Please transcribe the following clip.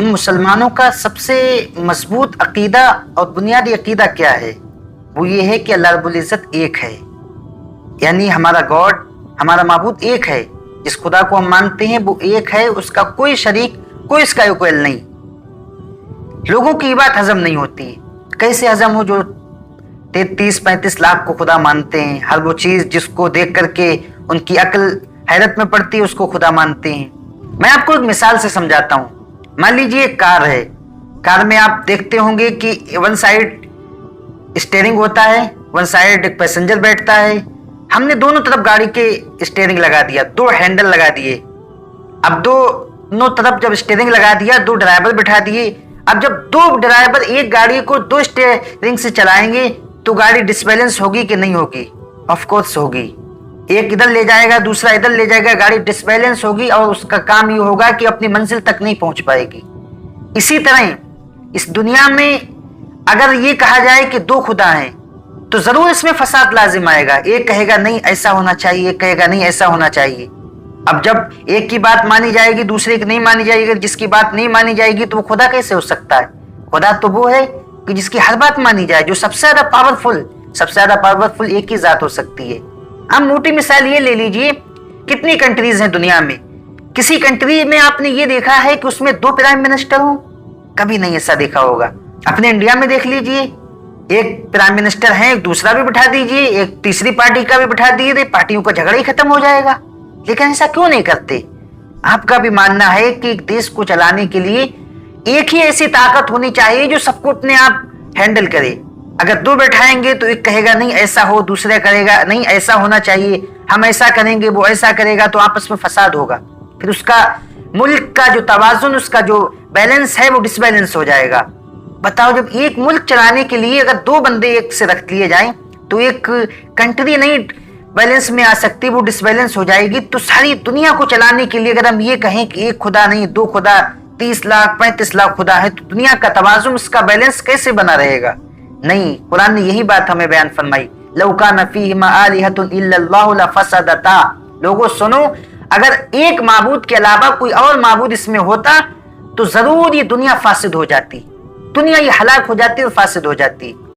ہم مسلمانوں کا سب سے مضبوط عقیدہ اور بنیادی عقیدہ کیا ہے؟ وہ یہ ہے کہ اللہ رب العزت ایک ہے، یعنی ہمارا گاڈ، ہمارا معبود ایک ہے۔ جس خدا کو ہم مانتے ہیں وہ ایک ہے، اس کا کوئی شریک، کوئی اس کا اکویل نہیں۔ لوگوں کی یہ بات ہضم نہیں ہوتی۔ کیسے ہضم ہو جو 33-35 لاکھ کو خدا مانتے ہیں، ہر وہ چیز جس کو دیکھ کر کے ان کی عقل حیرت میں پڑتی ہے اس کو خدا مانتے ہیں۔ میں آپ کو ایک مثال سے سمجھاتا ہوں۔ مان لیجیے ایک کار ہے، کار میں آپ دیکھتے ہوں گے کہ ون سائیڈ اسٹیئرنگ ہوتا ہے، ون سائیڈ ایک پیسنجر بیٹھتا ہے۔ ہم نے دونوں طرف گاڑی کے اسٹیئرنگ لگا دیا، 2 ہینڈل لگا دیے۔ اب دونوں طرف جب اسٹیئرنگ لگا دیا، 2 ڈرائیور بٹھا دیے۔ اب جب 2 ڈرائیور ایک گاڑی کو 2 اسٹیئرنگ سے چلائیں گے تو گاڑی ڈسبیلنس ہوگی کہ نہیں ہوگی؟ آف کورس ہوگی۔ ایک ادھر لے جائے گا، دوسرا ادھر لے جائے گا، گاڑی ڈسبیلنس ہوگی اور اس کا کام یہ ہوگا کہ اپنی منزل تک نہیں پہنچ پائے گی۔ اسی طرح اس دنیا میں اگر یہ کہا جائے کہ 2 خدا ہیں تو ضرور اس میں فساد لازم آئے گا۔ ایک کہے گا نہیں ایسا ہونا چاہیے، ایک کہے گا نہیں ایسا ہونا چاہیے۔ اب جب ایک کی بات مانی جائے گی دوسرے کی نہیں مانی جائے گی، جس کی بات نہیں مانی جائے گی تو وہ خدا کیسے ہو سکتا ہے؟ خدا تو وہ ہے کہ جس کی ہر بات مانی جائے، جو سب سے زیادہ پاورفل ایک ہی ذات ہو سکتی ہے۔ ہم موٹی مثال یہ لے لیجئے، کتنی کنٹریز ہیں دنیا میں؟ کسی کنٹری میں آپ نے یہ دیکھا ہے کہ اس میں 2 پرائم منسٹر ہوں؟ کبھی نہیں ایسا دیکھا ہوگا۔ اپنے انڈیا میں دیکھ لیجئے، ایک پرائم منسٹر ہے، ایک دوسرا بھی بٹھا دیجئے، ایک تیسری پارٹی کا بھی بٹھا دیجئے، پارٹیوں کا جھگڑا ہی ختم ہو جائے گا۔ لیکن ایسا کیوں نہیں کرتے؟ آپ کا بھی ماننا ہے کہ ایک دیش کو چلانے کے لیے ایک ہی ایسی طاقت ہونی چاہیے جو سب کو اپنے آپ ہینڈل کرے۔ اگر 2 بیٹھائیں گے تو ایک کہے گا نہیں ایسا ہو، دوسرے کہے گا نہیں ایسا ہونا چاہیے، ہم ایسا کریں گے، وہ ایسا کرے گا، تو آپس میں فساد ہوگا۔ پھر اس کا ملک کا جو توازن، اس کا جو بیلنس ہے وہ ڈسبیلنس ہو جائے گا۔ بتاؤ، جب ایک ملک چلانے کے لیے اگر 2 بندے ایک سے رکھ لیے جائیں تو ایک کنٹری نہیں بیلنس میں آ سکتی، وہ ڈسبیلنس ہو جائے گی۔ تو ساری دنیا کو چلانے کے لیے اگر ہم یہ کہیں کہ ایک خدا نہیں 2 خدا، 30 لاکھ 35 لاکھ خدا ہے، تو دنیا کا توازن، اس کا بیلنس کیسے بنا رہے گا؟ نہیں، قرآن نے یہی بات ہمیں بیان فرمائی، لَوْ كَانَ فِيهِمَا آلِهَةٌ إِلَّا اللَّهُ لَفَسَدَتَا۔ لوگوں سنو، اگر ایک معبود کے علاوہ کوئی اور معبود اس میں ہوتا تو ضرور یہ دنیا فاسد ہو جاتی، دنیا یہ ہلاک ہو جاتی اور فاسد ہو جاتی۔